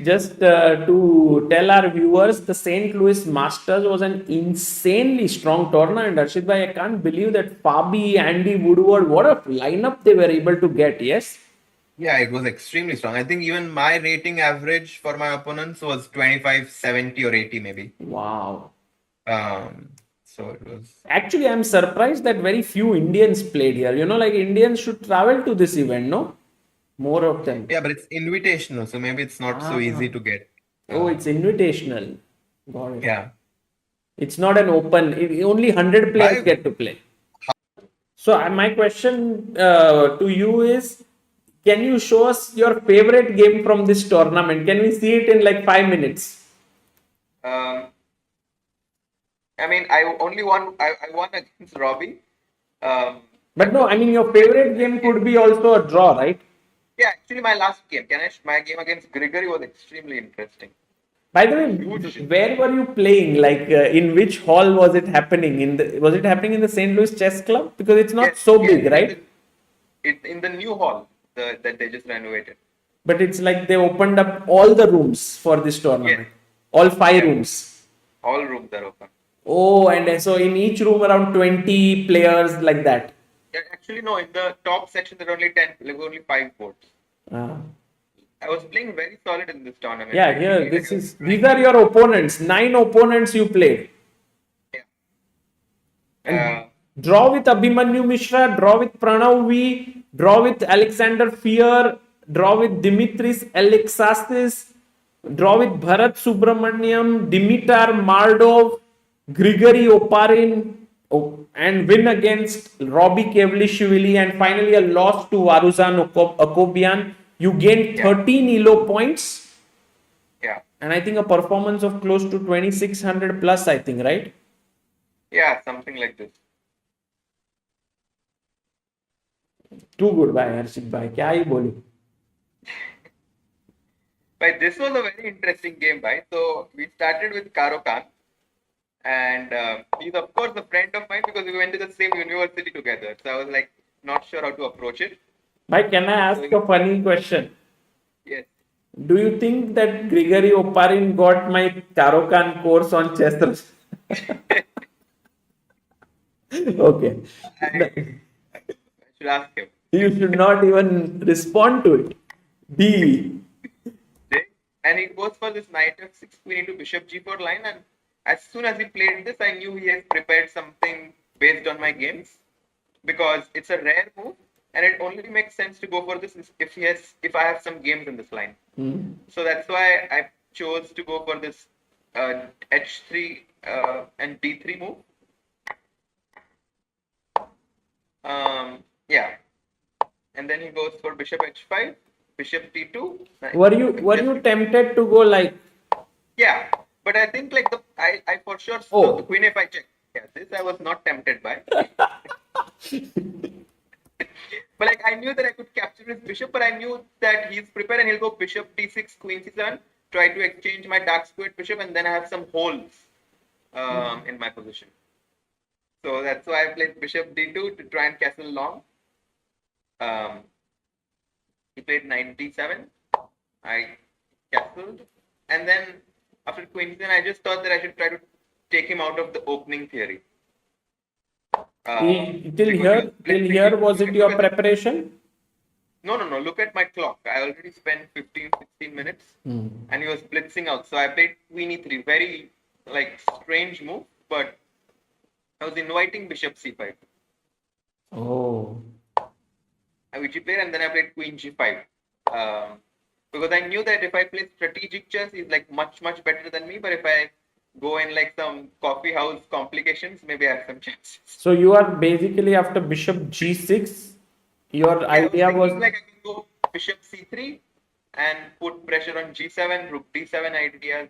Just to tell our viewers, the St. Louis Masters was an insanely strong tournament. Harshit bhai, I can't believe that Fabi, Andy Woodward, what a lineup they were able to get. Yes. Yeah, it was extremely strong. I think even my rating average for my opponents was 25, 70 or 80 maybe. Wow. Um, so it was. Actually, I'm surprised that very few Indians played here. Like Indians should travel to this event, no? More of them. Yeah, but it's invitational, so maybe it's not so Ah. easy to get. Oh, Uh, it's invitational. Got it. yeah. It's not an open. Only 100 players By get to play. So my question to you is, can you show us your favorite game from this tournament? Can we see it in like 5 minutes? um, I mean, I only won. I won against Robbie. Um, But no, I mean your favorite game could be also a draw, right? yeah, actually, my last game, Ganesh, my game against Grigory was extremely interesting. By the way, Huge. where were you playing? Like in which hall was it happening? Was it happening in the St. Louis Chess Club? Because it's not Yes, so yes, big, right? in the new hall that they just renovated. But it's like they opened up all the rooms for this Yes, tournament, all five yeah, rooms. all rooms are open. Oh, and so in each room around 20 players like that. Yeah, actually, no, in the top section there are only 10, like only 5 boards. Ah. I was playing very solid in this tournament, Yeah, here actually. Like this I was is these trying are to, your opponents. 9 opponents you played. yeah. And draw with Abhimanyu Mishra, draw with Pranav V, draw with Alexander Fier, draw with Dimitris Alexakis, draw with Bharat Subramaniam, Dimitar Mardov, Grigory Oparin, and win against Robbie Kevlishvili, and finally a loss to Varuzan Akobian. You gained Yeah, 13 ELO points, yeah, and I think a performance of close to 2600 plus, I think, right? yeah, something like this. Too good भाई हर्षित भाई क्या ही बोलूं. But this was a very interesting game, right? So we started with Karo Khan, and he's of course a friend of mine because we went to the same university together. So I was like not sure how to approach it. भाई can I So ask a funny question? yes, Do you think that Grigory Oparin got my Tarokan course on chess? Okay. I should ask him. You should not even respond to it. B. Okay? And it goes for this knight f6 queen into bishop g4 line. And as soon as he played this, I knew he has prepared something based on my games because it's a rare move, and it only makes sense to go for this if I have some games in this line. So that's why I chose to go for this h3 and d3 move. Yeah, and then he goes for bishop h5, bishop d2. Were you tempted to go like, Yeah, but I think like I for sure saw the oh, queen if I check. Yeah, this I was not tempted by. But like I knew that I could capture his bishop, but I knew that he's prepared and he'll go bishop d6, queen c7, try to exchange my dark squared bishop, and then I have some holes in my position. So that's why I played bishop d2 to try and castle long. Um, he played knight d7. I castled, and then after queen c7, I just thought that I should try to take him out of the opening theory. till Because he here, was till blitzing here me. was it your preparation? No, no, no. Look at my clock. I already spent 15, 16 minutes and he was blitzing out. So I played queen e3. Very like strange move, but I was inviting bishop c5, Oh. which he played, and then I played queen g5. Because I knew that if I play strategic chess, he's like much, much better than me. But if I go in like some coffee house complications, maybe I have some chances. So you are basically after bishop g6, your Yeah, I was idea was, thinking like I can go bishop c3 and put pressure on g7, rook d7 ideas.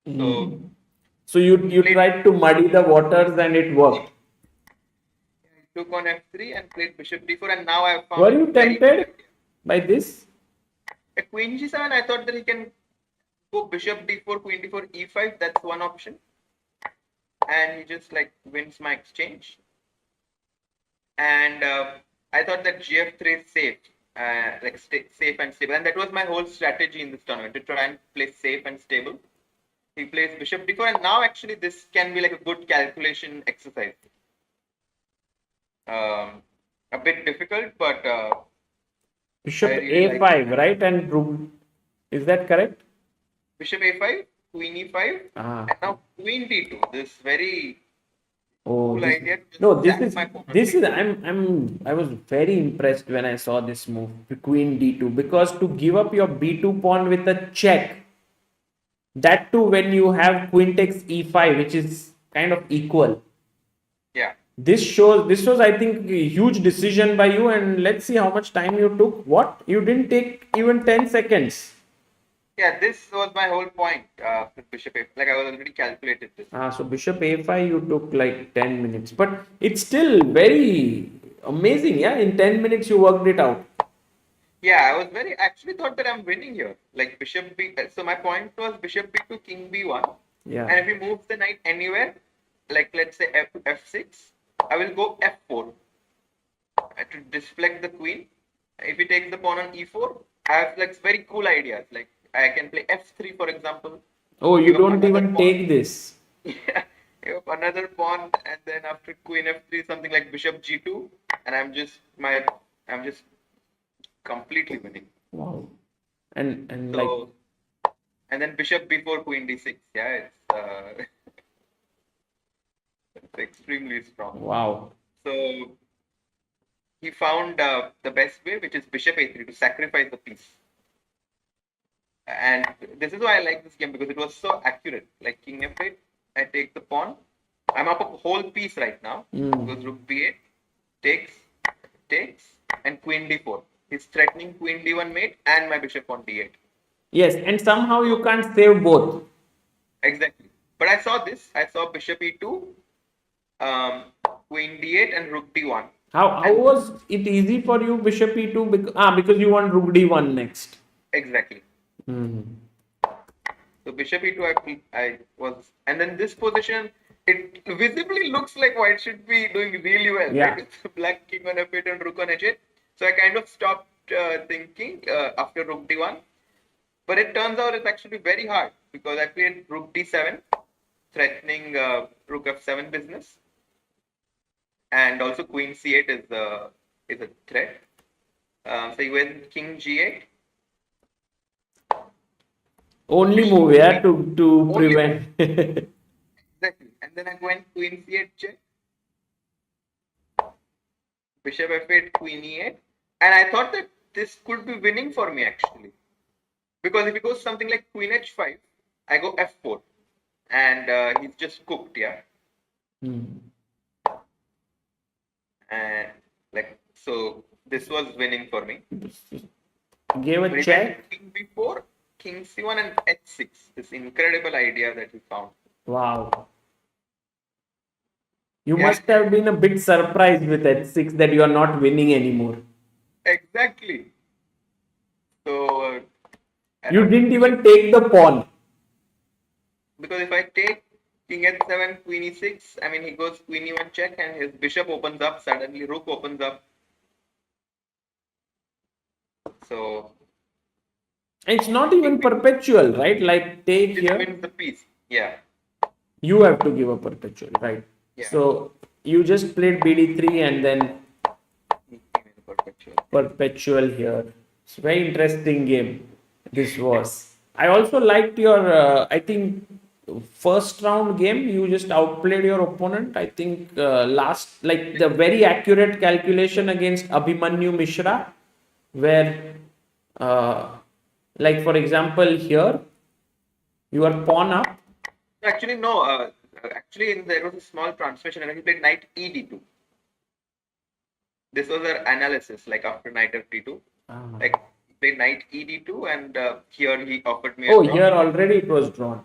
So so you played, tried to muddy the waters and it worked. took on f3 and played bishop d4, and now I have found Were a you very good tempted idea. by this? At queen g7, I thought that he can go bishop d4, queen d4, e5. That's one option, and he just like wins my exchange. And I thought that gf3 is safe. like safe and stable. And that was my whole strategy in this tournament, to try and play safe and stable. He plays bishop d4, and now actually this can be like a good calculation exercise. A bit difficult, but Bishop I really like a5, it. right? And rook. Is that correct? Bishop a5, queen e5, Ah. and now queen d2. This very Oh, cool this idea to just no, this sack is my pawn on this is d2. I was very impressed when I saw this move, Queen d2, because to give up your b2 pawn with a check, that too when you have Queen takes e5, which is kind of equal. Yeah. This was I think a huge decision by you, and let's see how much time you took. What? You didn't take even 10 seconds. Yeah, this was my whole point with bishop a. Like I was already calculated this. So bishop a5 you took like 10 minutes, but it's still very amazing. Yeah, in 10 minutes you worked it out. Yeah, I was very actually thought that I'm winning here. Like bishop b. So my point was bishop b to king b1, Yeah. and if he moves the knight anywhere, like let's say f6, I will go f4 to deflect the queen. If he takes the pawn on e4, I have like very cool ideas. Like I can play f3 for example. Oh, you Give up don't another even pawn. take this. Yeah, give up another pawn, and then after queen f3, something like bishop g2, and I'm just completely winning. Wow. And like, So, and then bishop b4, queen d6. Yeah, it's extremely strong. wow. So he found the best way, which is bishop a3 to sacrifice the piece. And this is why I like this game, because it was so accurate. Like king f8, I take the pawn. I'm up a whole piece right now. Goes rook b8, takes, takes, and queen d4. He's threatening queen d1 mate and my bishop on d8. Yes, and somehow you can't save both. Exactly. But I saw this. I saw bishop e2, um, queen d8, and rook d1. How And was it easy for you, bishop e2? Because you want rook d1 next. exactly. Mhm. So bishop e2, I was, and then this position, it visibly looks like white should be doing really well, Yeah. right? It's black king on f8 and rook on h8. So I kind of stopped thinking after rook d1. But it turns out it's actually very hard, because I played rook d7, threatening rook f7 business, and also queen c8 is a threat. So he went king g8. Only move, yeah, to Only move. prevent. Exactly. And then I went queen c8 check, bishop f8, queen e8. And I thought that this could be winning for me actually. Because if he goes something like queen h5, I go f4. And he's just cooked, yeah. And like, so this was winning for me. Gave But a he check. went king b4, king c1, and h6. This incredible idea that he found. Wow. You Yeah. must have been a bit surprised with h6 that you are not winning anymore. Exactly. So You didn't even take the pawn. because if I take king h7, queen e6, I mean he goes queen e1 check, and his bishop opens up. Suddenly rook opens up. So It's not even perpetual, right? Like take this here. wins the piece. Yeah. You have to give a perpetual, right? Yeah. So you just played bd3 and then Perpetual. perpetual here. It's a very interesting game. This was. I also liked your. I think first round game you just outplayed your opponent. I think last like the very accurate calculation against Abhimanyu Mishra, where like for example here your pawn up. Actually, no. Actually, there was a small transmission, and he played knight e d2. This was our analysis, like after knight f d2. Like he played knight e d2, and here he offered me a Oh, draw. here already it was drawn.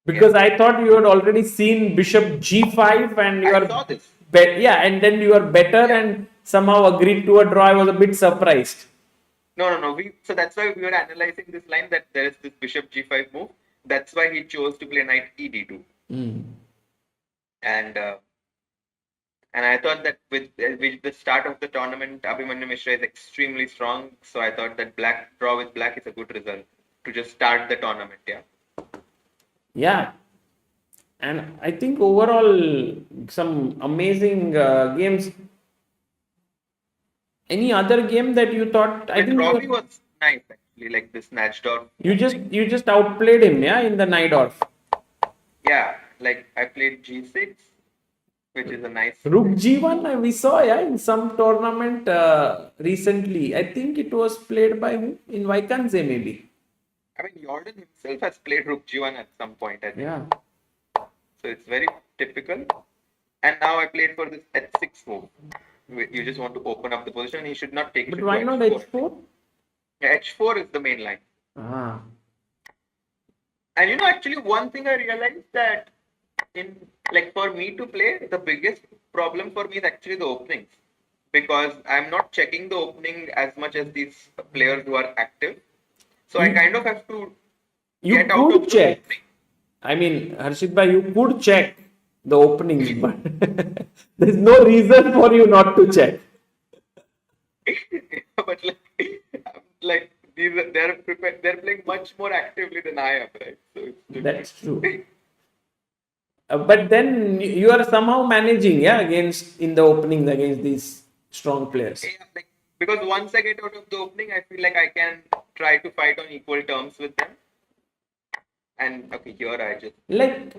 Because I thought you had already seen bishop g5 and you I are saw this. yeah, and then you are better Yeah. and somehow agreed to a draw. I was a bit surprised. No. So that's why we were analyzing this line, that there is this bishop g5 move. That's why he chose to play knight e d2. And And I thought that with the start of the tournament, Abhimanyu Mishra is extremely strong. So I thought that black draw with black is a good result to just start the tournament. Yeah. Yeah, and I think overall some amazing games. Any other game that you thought? I With think Robbie was nice actually, like this snatched off. you just outplayed him, yeah, in the Najdorf. Yeah, like I played G6, which is a nice. Rook G1 we saw, yeah, in some tournament recently. I think it was played by who? In Vaikanze maybe. I mean, Jordan himself has played Rook G1 at some point, I think. Yeah. So it's very typical. And now I played for this H6 move. You just want to open up the position. He should not take it But to why not H4. H4? Yeah, H4 is the main line. Ah. And you know, actually, one thing I realized that in like for me to play, the biggest problem for me is actually the openings because I'm not checking the opening as much as these players who are active. So I kind of have to You get out could of the check. opening. I mean, Harshit bhai, you could check the openings, but there's no reason for you not to check. But like they're prepared, they're playing much more actively than I am, right? So it's That's true. But then you are somehow managing, yeah, against in the openings against these strong players. yeah, like because once I get out of the opening, I feel like I can try to fight on equal terms with them. And okay, here I just Like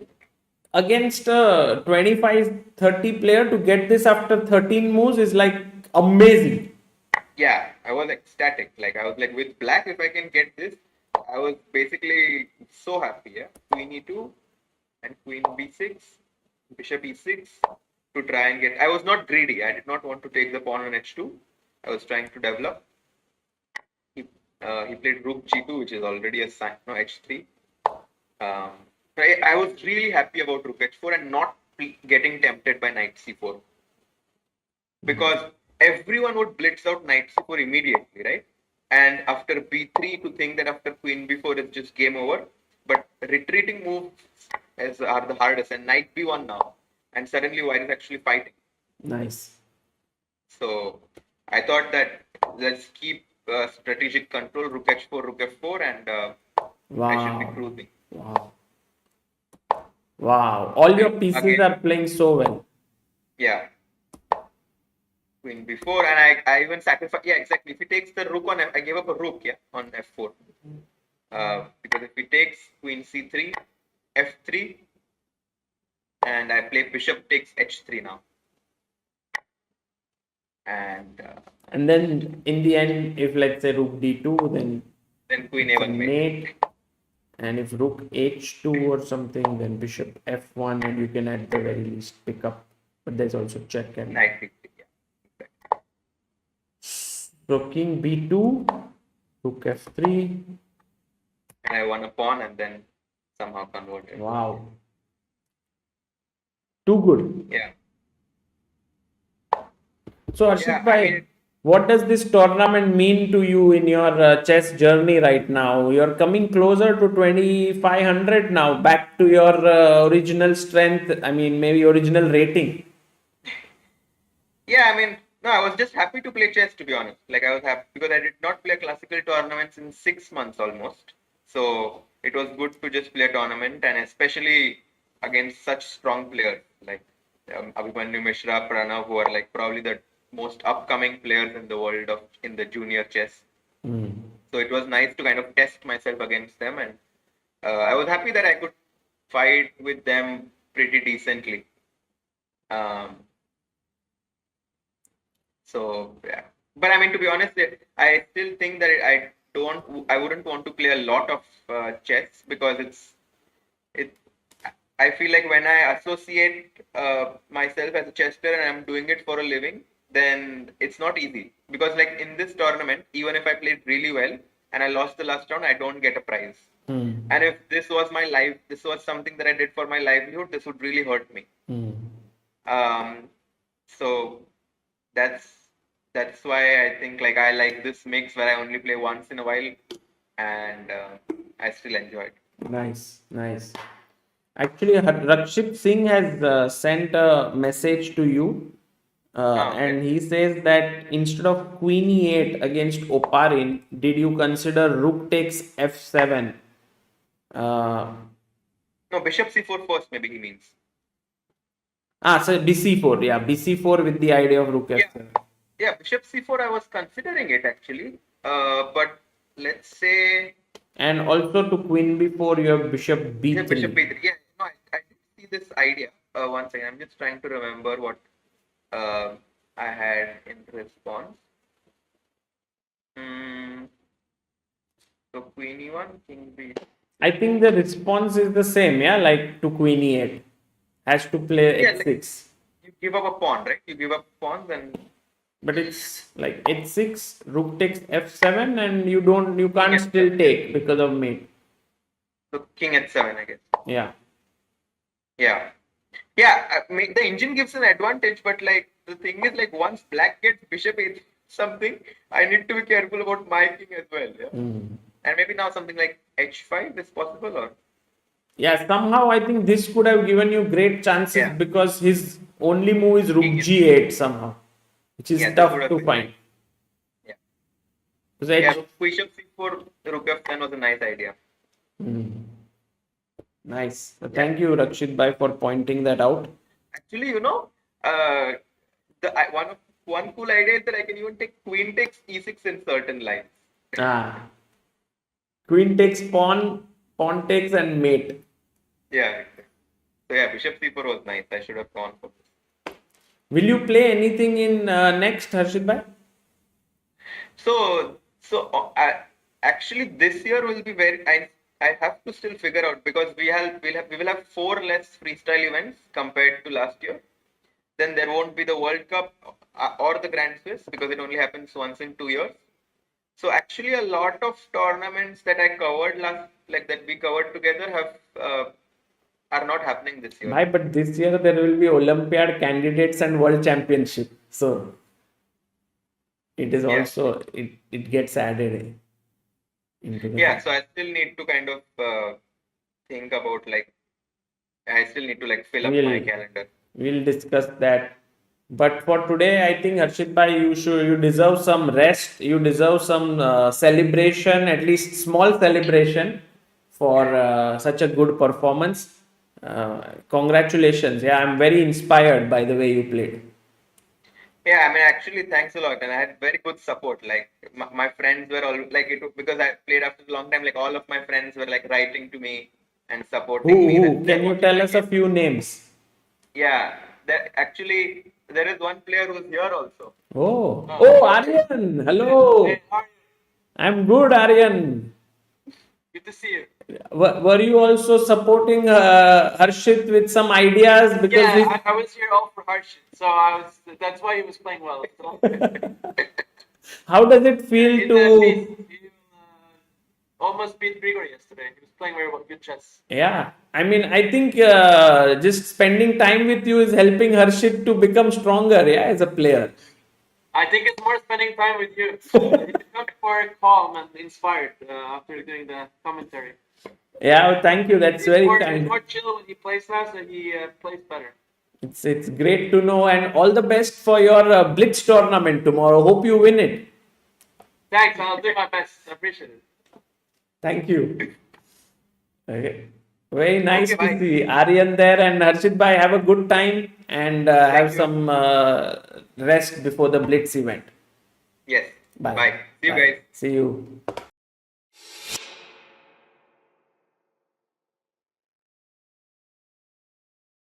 against a 25-30 player to get this after 13 moves is like amazing. yeah, I was ecstatic. Like I was like with black, if I can get this, I was basically so happy. Yeah, Queen E2 and Queen B6, Bishop E6 to try and get. I was not greedy. I did not want to take the pawn on H2. I was trying to develop. He played Rook G2, which is already a sign. No, H3. I was really happy about Rook H4 and not getting tempted by Knight C4 because everyone would blitz out Knight C4 immediately, right? And after B3 to think that after Queen B4 is just game over, but retreating moves are the hardest. And Knight B1 now, and suddenly White is actually fighting. Nice. So I thought that let's keep strategic control, Rook H4, Rook F4, and I should be Wow. cruising. Wow. Wow. All your pieces Again. are playing so well. Yeah. Queen B4, and I even sacrifice. Yeah, exactly. If he takes the rook on F, I gave up a rook, yeah, on F4. Because if he takes Queen C3, F3, and I play Bishop takes H3 now. And then in the end, if let's say Rook D2, then Queen it's a A1 mate. mate. And if Rook H2 or something, then Bishop F1, and you can at the very least pick up. But there's also check and Knight B3, yeah. so King B2, Rook F3. And I won a pawn and then somehow converted. Wow. Too good. Yeah. So Harshit Yeah, bhai, I mean, what does this tournament mean to you in your chess journey right now? You're coming closer to 2500 now, back to your original strength. I mean, maybe original rating. yeah, I mean, no, I was just happy to play chess, to be honest. Like, I was happy because I did not play classical tournaments in 6 months almost. So it was good to just play a tournament, and especially against such strong players like Abhimanyu Mishra, Pranav, who are like probably the most upcoming players in the world of in the junior chess. So it was nice to kind of test myself against them, and I was happy that I could fight with them pretty decently. So yeah, but I mean, to be honest, I still think that I wouldn't want to play a lot of chess because it. I feel like when I associate myself as a chess player and I'm doing it for a living, then it's not easy because like in this tournament, even if I played really well and I lost the last round, I don't get a prize. And if this was my life, this was something that I did for my livelihood, this would really hurt me. So that's why I think like I like this mix where I only play once in a while, and I still enjoy it. Nice. Actually, Rakshit Singh has sent a message to you. Okay. And he says that instead of queen e8 against Oparin, did you consider rook takes f7? Uh, No, bishop c4 first, maybe he means. so bc4, yeah, bc4 with the idea of rook Yeah. f7. Yeah, bishop c4, I was considering it actually. But let's say And also to queen b4, you have bishop yeah, bishop b3. b3. Yeah, no, I did see this idea. One second, I'm just trying to remember what I had in response. Hmm. So queen e1, king b. I think the response is the same, yeah, like to queen e8. Has to play Yeah, like h6. you give up a pawn, right? You give up pawns and But it's like h6, rook takes f7, and you king can't still h7. take because of mate. So king h7, I guess. Yeah. Yeah. Yeah, the engine gives an advantage, but like the thing is, like once black gets bishop h something, I need to be careful about my king as well. Yeah, and maybe now something like h5 is possible, or Yeah, somehow I think this could have given you great chances yeah, because his only move is rook king is g8 somehow, which is yeah, this would tough have to been nice. find. Yeah, Because yeah, bishop c4, rook f10 was a nice idea. nice. So Yeah, thank you, Rakshit Bhai, for pointing that out. actually, uh, one cool idea is that I can even take queen takes e6 in certain lines. Ah, queen takes pawn, pawn takes and mate. Yeah, so yeah, bishop c4 was nice. I should have gone for this. Will you play anything in next, Harshit Bhai? So actually this year will be very. I have to still figure out because we will have four less freestyle events compared to last year. Then there won't be the World Cup or the Grand Swiss because it only happens once in 2 years. So actually, a lot of tournaments that I covered like that we covered together, are not happening this year. Bhai, but this year there will be Olympiad candidates and World Championship. So it is Yeah, also it gets added into the yeah. So I still need to kind of think about like I still need to like fill up my we'll calendar. we'll discuss that. But for today, I think Harshit bhai, you deserve some rest. You deserve some celebration, at least small celebration for such a good performance. Congratulations! Yeah, I'm very inspired by the way you played. Yeah, I mean, actually, thanks a lot, and I had very good support. Like my friends were all like it because I played after a long time. Like all of my friends were like writing to me and supporting me. That Who? they're Can you watching tell my us a game. few names? Yeah, that actually there is one player who's here also. Oh, Aryan. Hello. Hey, how are you? I'm good, Aryan. Good to see you. Were you also supporting Harshit with some ideas because Yeah, he's I was here all for Harshit, so that's why he was playing well. So. how does it feel In the piece, to he almost beat Grigor yesterday. He was playing very well, good chess. yeah, I mean, I think just spending time with you is helping Harshit to become stronger, yeah, as a player. I think it's more spending time with you. He becomes more calm and inspired after doing the commentary. Yeah, thank you, that's very He's kind. more chill when he plays now, so he plays better. It's great to know, and all the best for your Blitz tournament tomorrow. Hope you win it. Thanks, I'll do my best. I appreciate it. Thank you. Okay. Very nice Okay, to bye. see Aryan there, and Harshit bhai, have a good time and have Thank you. some rest before the Blitz event. Yes. Bye. Bye. See you Bye. guys. See you.